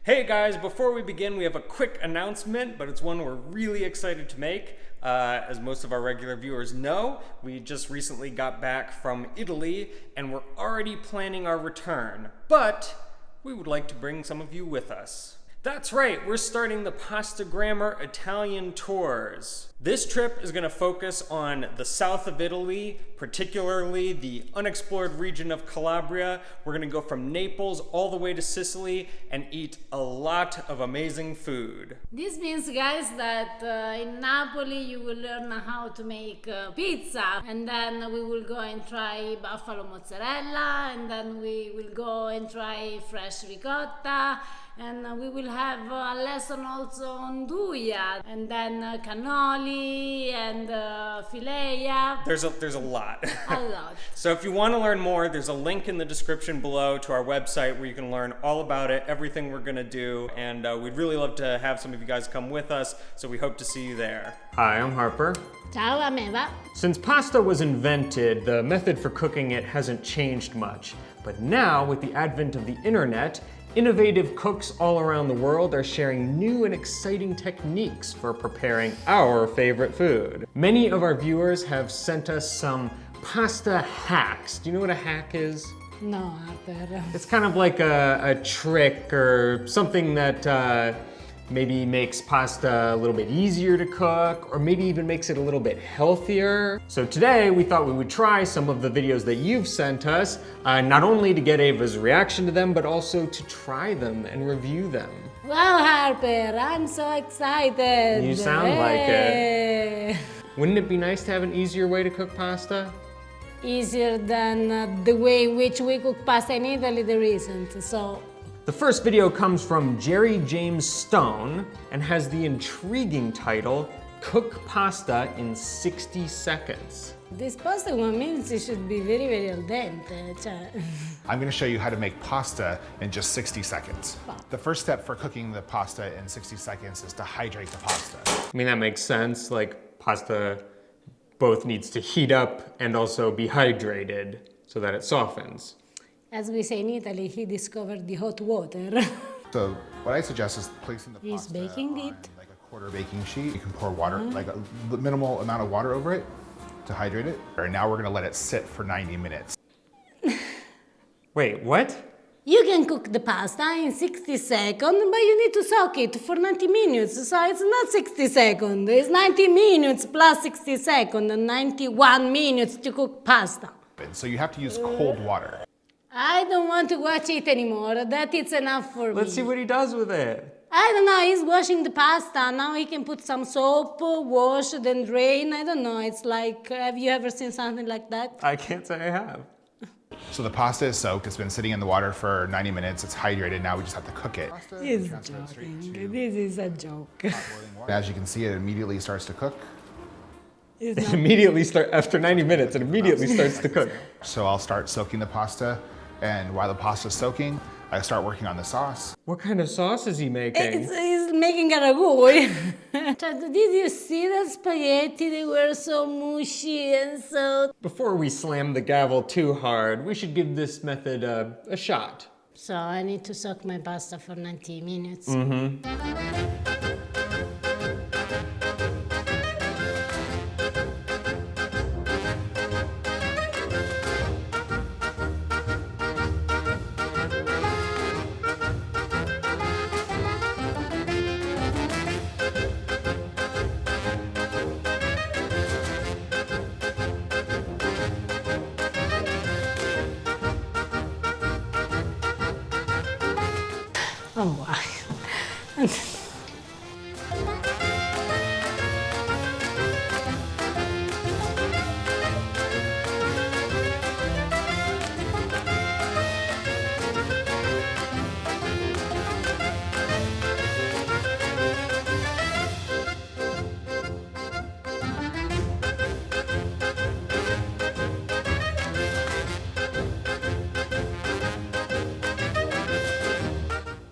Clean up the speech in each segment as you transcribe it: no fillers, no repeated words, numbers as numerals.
Hey guys, before we begin, we have a quick announcement, but it's one we're really excited to make. As most of our regular viewers know, we just recently got back from Italy and we're already planning our return, but we would like to bring some of you with us. That's right, we're starting the Pasta Grammar Italian tours. This trip is going to focus on the south of Italy, particularly the unexplored region of Calabria. We're going to go from Naples all the way to Sicily and eat a lot of amazing food. This means, guys, that in Napoli you will learn how to make pizza, and then we will go and try buffalo mozzarella, and then we will go and try fresh ricotta, and we will have a lesson also on duja, and then cannoli and fileia. There's a lot. A lot. So if you want to learn more, there's a link in the description below to our website where you can learn all about it, everything we're gonna do, and we'd really love to have some of you guys come with us, so we hope to see you there. Hi, I'm Harper. Ciao, I'm Eva. Since pasta was invented, the method for cooking it hasn't changed much. But now, with the advent of the internet, innovative cooks all around the world are sharing new and exciting techniques for preparing our favorite food. Many of our viewers have sent us some pasta hacks. Do you know what a hack is? No, Harper. It's kind of like a trick or something that maybe makes pasta a little bit easier to cook, or maybe even makes it a little bit healthier. So today we thought we would try some of the videos that you've sent us, not only to get Ava's reaction to them, but also to try them and review them. Wow, Harper, I'm so excited. You sound like it. Wouldn't it be nice to have an easier way to cook pasta? Easier than the way in which we cook pasta in Italy, there isn't, so. The first video comes from Jerry James Stone and has the intriguing title, Cook Pasta in 60 Seconds. This pasta one means it should be very, very al dente. I'm going to show you how to make pasta in just 60 seconds. The first step for cooking the pasta in 60 seconds is to hydrate the pasta. I mean, that makes sense. Like, pasta both needs to heat up and also be hydrated so that it softens. As we say in Italy, he discovered the hot water. So what I suggest is placing the He's pasta baking on it. like a quarter baking sheet. You can pour water, like a minimal amount of water over it to hydrate it. And now we're going to let it sit for 90 minutes. Wait, what? You can cook the pasta in 60 seconds, but you need to soak it for 90 minutes. So it's not 60 seconds, it's 90 minutes plus 60 seconds, 91 minutes to cook pasta. So you have to use cold water. I don't want to watch it anymore. That is enough for me. Let's see what he does with it. I don't know, he's washing the pasta. Now he can put some soap, wash, then drain. I don't know, it's like, have you ever seen something like that? I can't say I have. So the pasta is soaked. It's been sitting in the water for 90 minutes. It's hydrated. Now we just have to cook it. He's joking. This is a joke. As you can see, it immediately starts to cook. It immediately after 90 minutes, it immediately starts to cook. So I'll start soaking the pasta, and while the pasta's soaking, I start working on the sauce. What kind of sauce is he making? He's making a ragu. Did you see the spaghetti? They were so mushy and so... Before we slam the gavel too hard, we should give this method a shot. So I need to soak my pasta for 90 minutes. Oh, wow.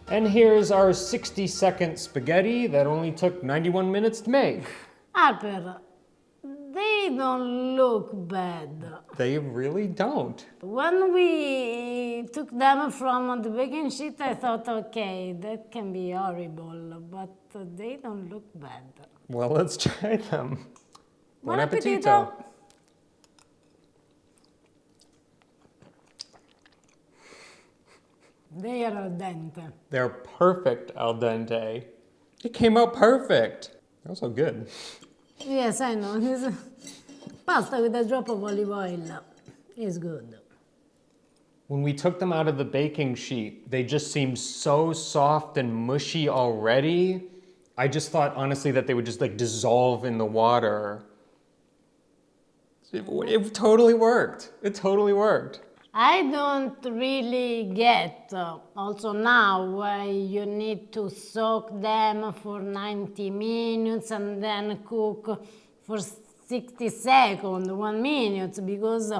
And here's our 60-second spaghetti that only took 91 minutes to make. Harper, they they don't look bad. They really don't. When we took them from the baking sheet, I thought, okay, that can be horrible, but they don't look bad. Well, let's try them. Buon appetito! They are al dente. They're perfect al dente. It came out perfect. They're also good. Yes, I know. This pasta with a drop of olive oil is good. When we took them out of the baking sheet, they just seemed so soft and mushy already. I just thought, honestly, that they would just like dissolve in the water. It totally worked. It totally worked. I don't really get, also now, why you need to soak them for 90 minutes and then cook for 60 seconds, 1 minute, because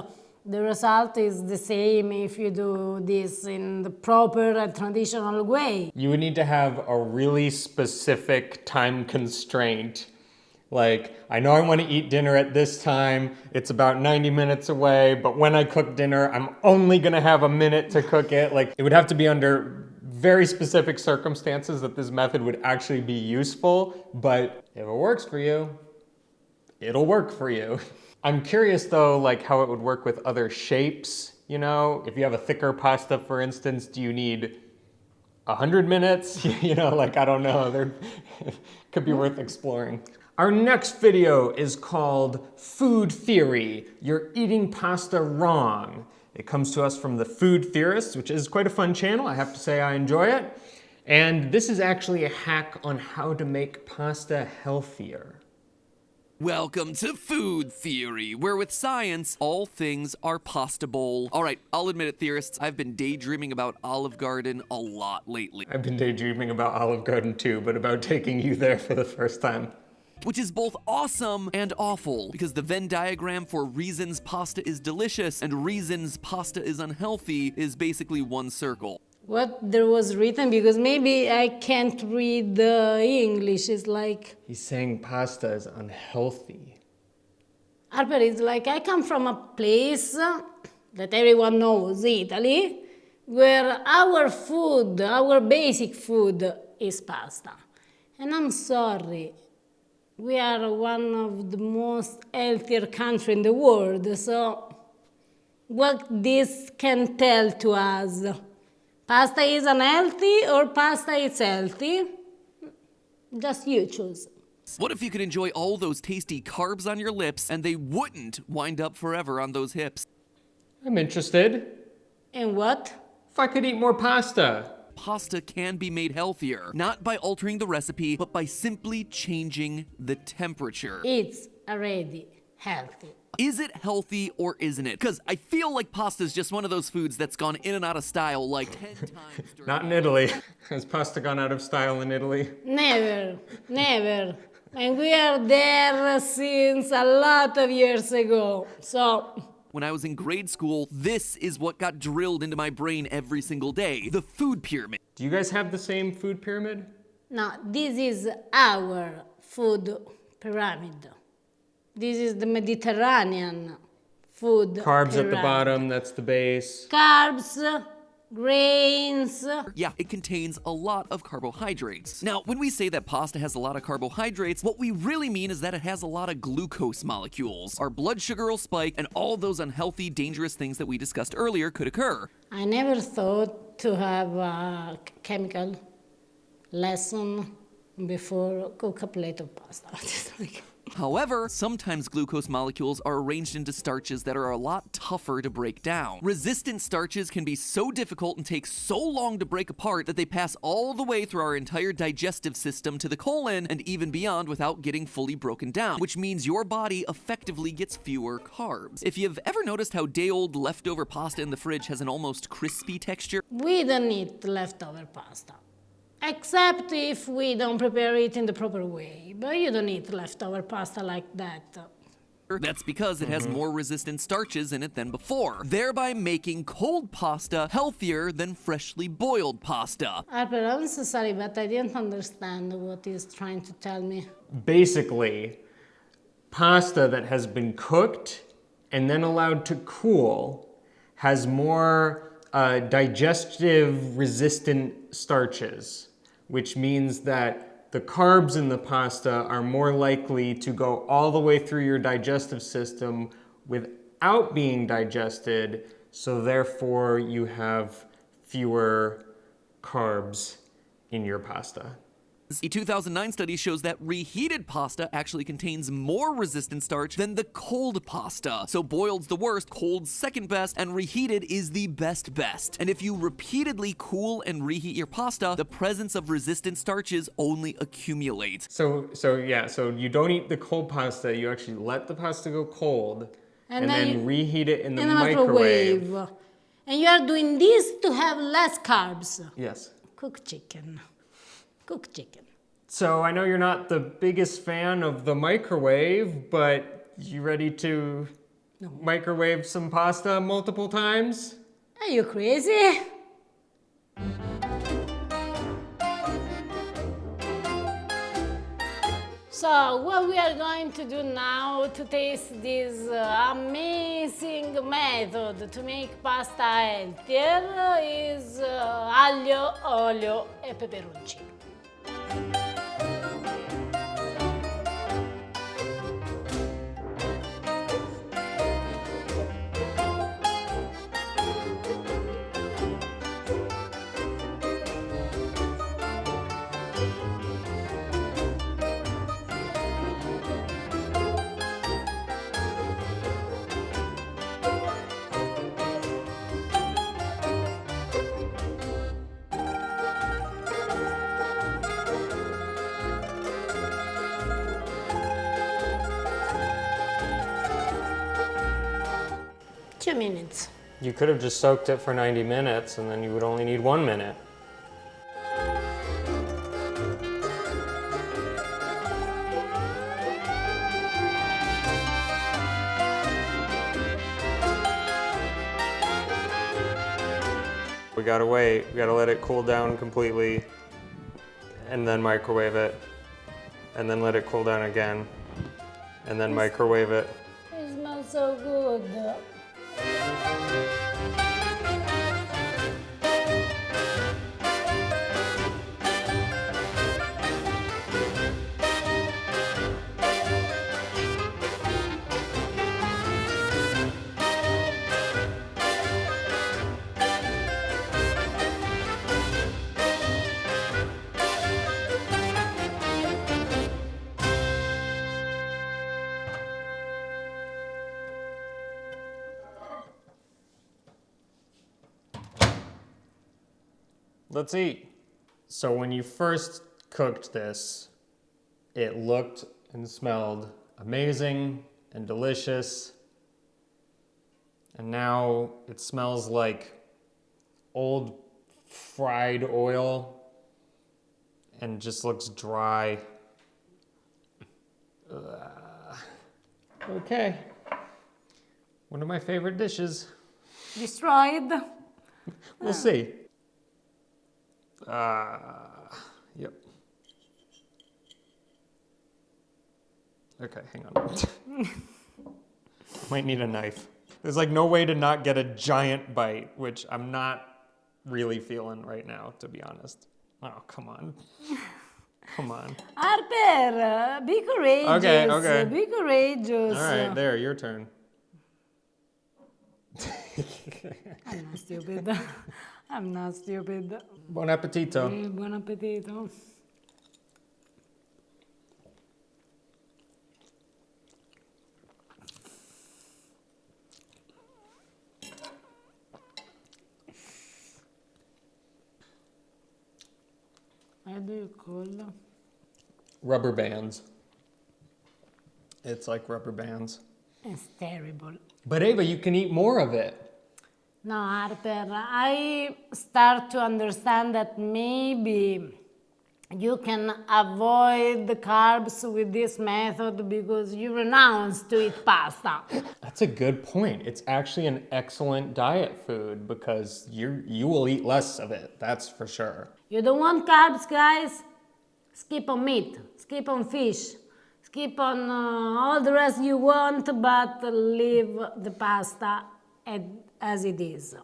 the result is the same if you do this in the proper and traditional way. You would need to have a really specific time constraint. Like, I know I want to eat dinner at this time, it's about 90 minutes away, but when I cook dinner, I'm only gonna have a minute to cook it. Like, it would have to be under very specific circumstances that this method would actually be useful, but if it works for you, it'll work for you. I'm curious though, like how it would work with other shapes, you know? If you have a thicker pasta, for instance, do you need 100 minutes? You know, like, I don't know, could be worth exploring. Our next video is called Food Theory, You're Eating Pasta Wrong. It comes to us from the Food Theorists, which is quite a fun channel. I have to say I enjoy it. And this is actually a hack on how to make pasta healthier. Welcome to Food Theory, where with science, all things are pasta-bowl. All right, I'll admit it, theorists, I've been daydreaming about Olive Garden a lot lately. I've been daydreaming about Olive Garden too, but about taking you there for the first time. Which is both awesome and awful, because the Venn diagram for reasons pasta is delicious and reasons pasta is unhealthy is basically one circle. What there was written, because maybe I can't read the English, it's like... He's saying pasta is unhealthy. Harper, it's like I come from a place that everyone knows, Italy, where our food, our basic food is pasta. And I'm sorry, we are one of the most healthier country in the world, so what this can tell to us? Pasta is unhealthy or pasta is healthy? Just you choose. What if you could enjoy all those tasty carbs on your lips and they wouldn't wind up forever on those hips? I'm interested. And what? If I could eat more pasta. Pasta can be made healthier, not by altering the recipe, but by simply changing the temperature. It's already healthy. Is it healthy or isn't it? Because I feel like pasta is just one of those foods that's gone in and out of style like 10 times. Not in Italy. Has pasta gone out of style in Italy? Never, never. And we are there since a lot of years ago, so... When I was in grade school, this is what got drilled into my brain every single day, the food pyramid. Do you guys have the same food pyramid? No, this is our food pyramid. This is the Mediterranean food Carbs pyramid. at the bottom, that's the base. Carbs, grains. Yeah, it contains a lot of carbohydrates. Now, when we say that pasta has a lot of carbohydrates, what we really mean is that it has a lot of glucose molecules. Our blood sugar will spike, and all those unhealthy, dangerous things that we discussed earlier could occur. I never thought to have a chemical lesson before cook a plate of pasta. However, sometimes glucose molecules are arranged into starches that are a lot tougher to break down. Resistant starches can be so difficult and take so long to break apart that they pass all the way through our entire digestive system to the colon and even beyond without getting fully broken down, which means your body effectively gets fewer carbs. If you've ever noticed how day-old leftover pasta in the fridge has an almost crispy texture, We don't eat leftover pasta. Except if we don't prepare it in the proper way. But you don't eat leftover pasta like that. that's because it has more resistant starches in it than before, thereby making cold pasta healthier than freshly boiled pasta. Harper, I'm so sorry, but I didn't understand what he's trying to tell me. Basically, pasta that has been cooked and then allowed to cool has more digestive resistant starches, which means that the carbs in the pasta are more likely to go all the way through your digestive system without being digested, so therefore you have fewer carbs in your pasta. A 2009 study shows that reheated pasta actually contains more resistant starch than the cold pasta. So boiled's the worst, cold's second best, and reheated is the best. And if you repeatedly cool and reheat your pasta, the presence of resistant starches only accumulates. So you don't eat the cold pasta, you actually let the pasta go cold and then reheat it in the microwave. And you are doing this to have less carbs. Yes. Cook chicken. So I know you're not the biggest fan of the microwave, but you ready to microwave some pasta multiple times? Are you crazy? So what we are going to do now to taste this amazing method to make pasta healthier is aglio, olio e peperoncino. Minutes. You could have just soaked it for 90 minutes and then you would only need 1 minute. We gotta wait, we gotta let it cool down completely and then microwave it and then let it cool down again and then microwave it. It smells so good. Let's eat. So when you first cooked this, it looked and smelled amazing and delicious. And now it smells like old fried oil and just looks dry. Okay. One of my favorite dishes. Destroyed? We'll see. Yep. Okay, hang on. Might need a knife. There's like no way to not get a giant bite, which I'm not really feeling right now, to be honest. Oh, come on. Come on. Harper, be courageous. Okay. Be courageous. All right, there, your turn. I'm not stupid. I'm not stupid. Buon appetito. Buon appetito. How do you call them? Rubber bands. It's like rubber bands. It's terrible. But Ava, you can eat more of it. No, Harper, I start to understand that maybe you can avoid the carbs with this method because you renounce to eat pasta. That's a good point. It's actually an excellent diet food because you will eat less of it, that's for sure. You don't want carbs, guys? Skip on meat, skip on fish, Skip on all the rest you want, but leave the pasta as it is.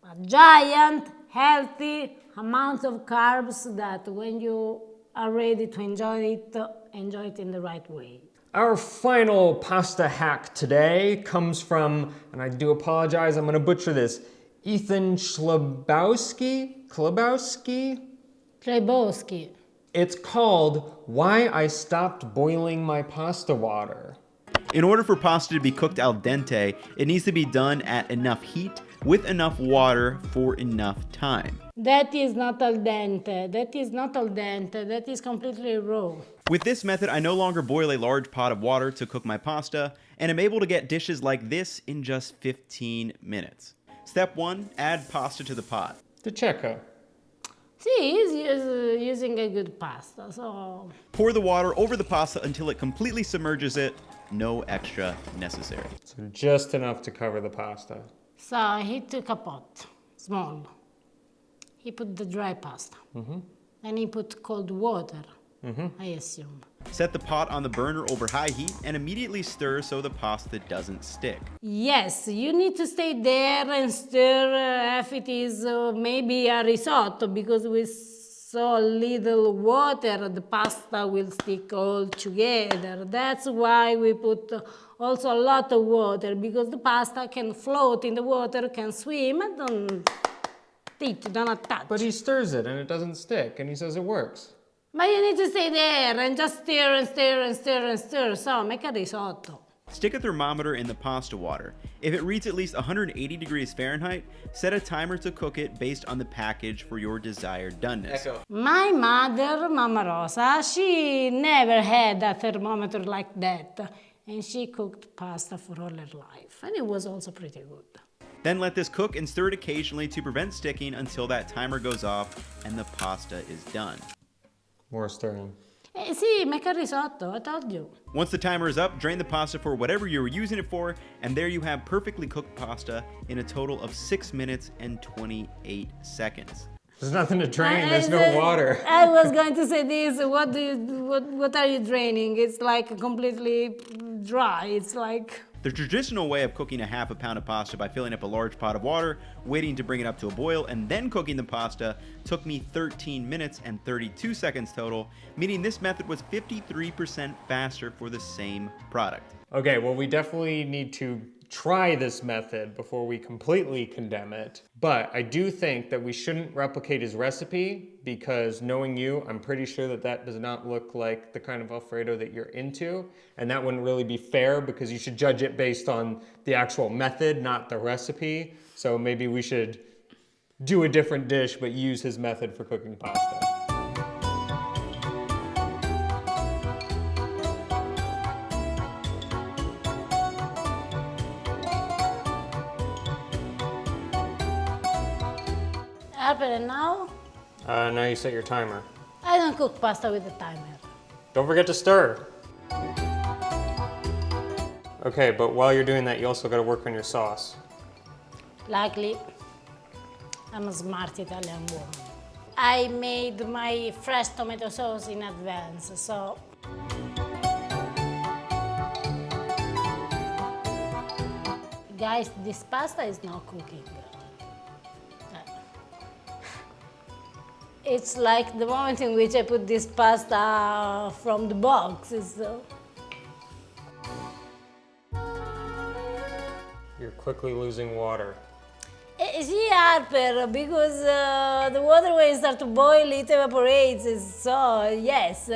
A giant, healthy amount of carbs that when you are ready to enjoy it in the right way. Our final pasta hack today comes from, and I do apologize, I'm gonna butcher this, Ethan Klebowski. It's called Why I Stopped Boiling My Pasta Water. In order for pasta to be cooked al dente, it needs to be done at enough heat with enough water for enough time. That is not al dente. That is not al dente. That is completely raw. With this method, I no longer boil a large pot of water to cook my pasta, and am able to get dishes like this in just 15 minutes. Step 1, add pasta to the pot. The Checo. See, he's using a good pasta, so... Pour the water over the pasta until it completely submerges it. No extra necessary. So just enough to cover the pasta. So he took a pot, small. He put the dry pasta. Then he put cold water, I assume. Set the pot on the burner over high heat and immediately stir so the pasta doesn't stick. Yes, you need to stay there and stir if it is maybe a risotto, because with so little water the pasta will stick all together. That's why we put also a lot of water, because the pasta can float in the water, can swim, and don't touch. But he stirs it and it doesn't stick, and he says it works. But you need to stay there and just stir and stir and stir and stir. So make a risotto. Stick a thermometer in the pasta water. If it reads at least 180 degrees Fahrenheit, set a timer to cook it based on the package for your desired doneness. My mother, Mama Rosa, she never had a thermometer like that. And she cooked pasta for all her life. And it was also pretty good. Then let this cook and stir it occasionally to prevent sticking until that timer goes off and the pasta is done. More stirring. Sì, make a risotto, I told you. Once the timer is up, drain the pasta for whatever you were using it for, and there you have perfectly cooked pasta in a total of 6 minutes and 28 seconds. There's nothing to drain, there's no water. I was going to say this, what are you draining? It's like completely dry, it's like... The traditional way of cooking a half a pound of pasta by filling up a large pot of water, waiting to bring it up to a boil, and then cooking the pasta took me 13 minutes and 32 seconds total, meaning this method was 53% faster for the same product. Okay, well, we definitely need to try this method before we completely condemn it. But I do think that we shouldn't replicate his recipe, because knowing you, I'm pretty sure that that does not look like the kind of Alfredo that you're into. And that wouldn't really be fair, because you should judge it based on the actual method, not the recipe. So maybe we should do a different dish, but use his method for cooking pasta. And now? Now you set your timer. I don't cook pasta with a timer. Don't forget to stir. Okay, but while you're doing that, you also got to work on your sauce. Luckily, I'm a smart Italian woman. I made my fresh tomato sauce in advance, so... Guys, this pasta is not cooking. It's like the moment in which I put this pasta from the box. You're quickly losing water. See, Harper, because the water when you start to boil, it evaporates. So, yes.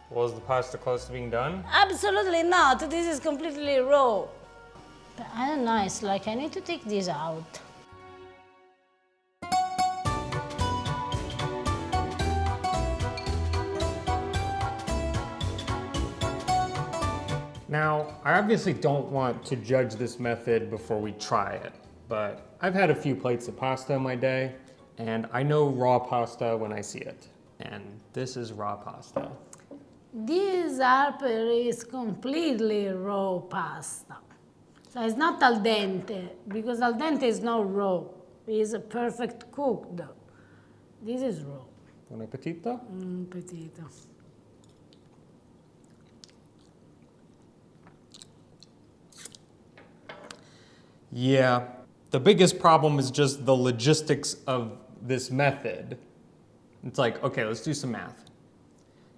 Well, is the pasta close to being done? Absolutely not. This is completely raw. But I don't know, it's like I need to take this out. Now, I obviously don't want to judge this method before we try it, but I've had a few plates of pasta in my day, and I know raw pasta when I see it. And this is raw pasta. This Harper is completely raw pasta. So it's not al dente, because al dente is not raw. It's a perfect cooked. This is raw. Buon appetito. Petito. Yeah. The biggest problem is just the logistics of this method. It's like, okay, let's do some math.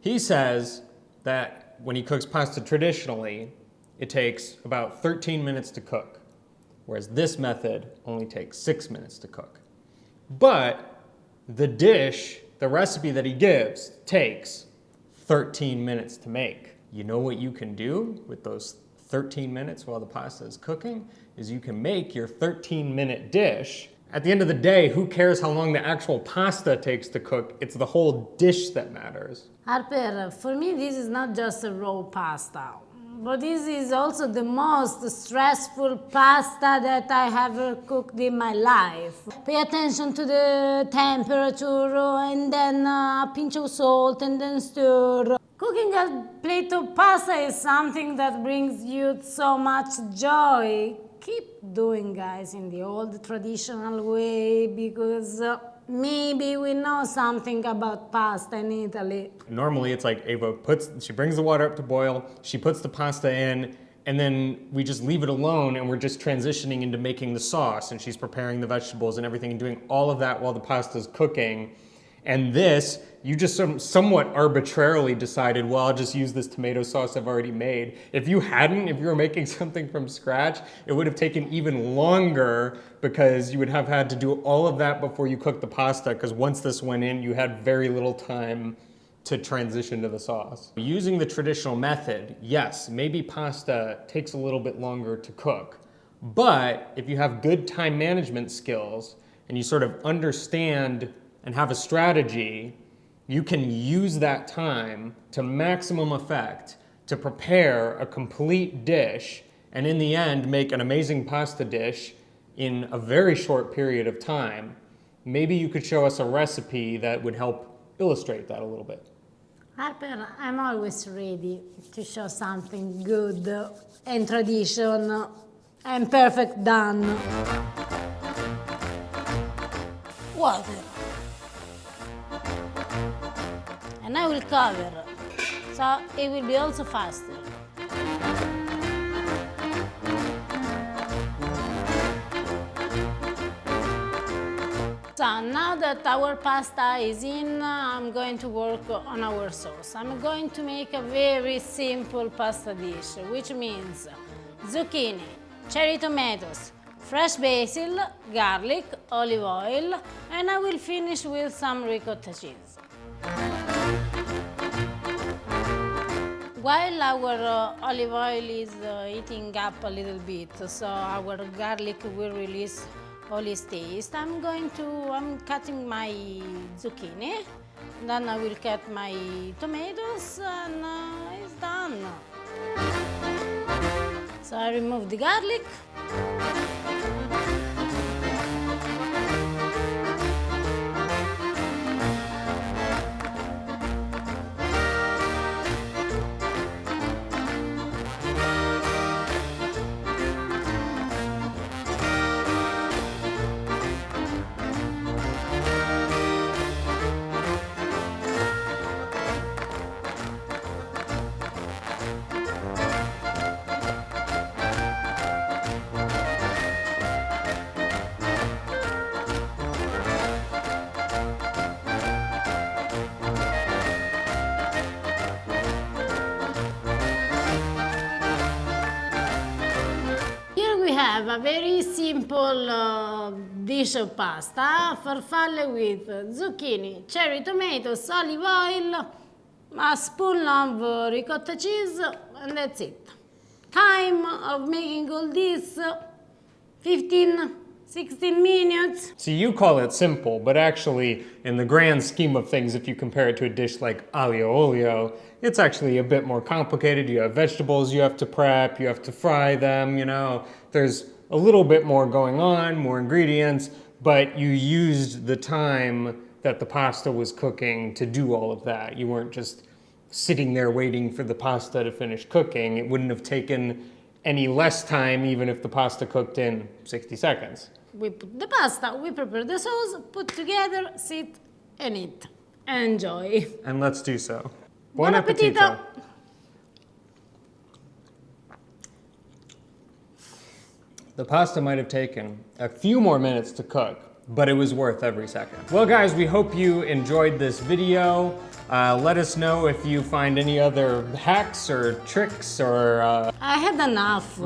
He says that when he cooks pasta traditionally, it takes about 13 minutes to cook, whereas this method only takes 6 minutes to cook. But the dish, the recipe that he gives, takes 13 minutes to make. You know what you can do with those 13 minutes while the pasta is cooking? Is you can make your 13-minute dish. At the end of the day, who cares how long the actual pasta takes to cook? It's the whole dish that matters. Harper, for me this is not just a raw pasta, but this is also the most stressful pasta that I ever cooked in my life. Pay attention to the temperature and then a pinch of salt and then stir. Cooking a plate of pasta is something that brings you so much joy. Keep doing, guys, in the old traditional way, because maybe we know something about pasta in Italy. Normally it's like Ava she brings the water up to boil, she puts the pasta in, and then we just leave it alone and we're just transitioning into making the sauce, and she's preparing the vegetables and everything and doing all of that while the pasta's cooking. And this, you just somewhat arbitrarily decided, well, I'll just use this tomato sauce I've already made. If you were making something from scratch, it would have taken even longer, because you would have had to do all of that before you cooked the pasta, because once this went in, you had very little time to transition to the sauce. Using the traditional method, yes, maybe pasta takes a little bit longer to cook, but if you have good time management skills and you sort of understand and have a strategy, you can use that time to maximum effect to prepare a complete dish, and in the end make an amazing pasta dish in a very short period of time. Maybe you could show us a recipe that would help illustrate that a little bit. Harper, I'm always ready to show something good and tradition and perfect done. Water. And I will cover, so it will be also faster. So now that our pasta is in, I'm going to work on our sauce. I'm going to make a very simple pasta dish, which means zucchini, cherry tomatoes, fresh basil, garlic, olive oil, and I will finish with some ricotta cheese. While our olive oil is heating up a little bit, so our garlic will release all its taste, I'm cutting my zucchini, then I will cut my tomatoes, and it's done. So I remove the garlic. Have a very simple dish of pasta, farfalle with zucchini, cherry tomatoes, olive oil, a spoon of ricotta cheese, and that's it. Time of making all this, 15-16 minutes. See, you call it simple, but actually, in the grand scheme of things, if you compare it to a dish like Aglio, Olio, it's actually a bit more complicated. You have vegetables you have to prep, you have to fry them, you know. There's a little bit more going on, more ingredients, but you used the time that the pasta was cooking to do all of that. You weren't just sitting there waiting for the pasta to finish cooking. It wouldn't have taken any less time even if the pasta cooked in 60 seconds. We put the pasta, we prepare the sauce, put together, sit and eat. Enjoy. And let's do so. Buon appetito! The pasta might have taken a few more minutes to cook, but it was worth every second. Well guys, we hope you enjoyed this video. Let us know if you find any other hacks or tricks or... I had enough.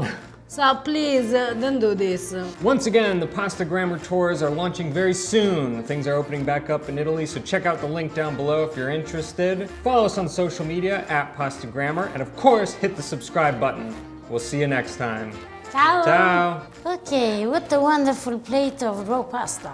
So please, don't do this. Once again, the Pasta Grammar tours are launching very soon. Things are opening back up in Italy, so check out the link down below if you're interested. Follow us on social media @Pasta Grammar, and of course, hit the subscribe button. We'll see you next time. Ciao. Ciao. Okay, what a wonderful plate of raw pasta.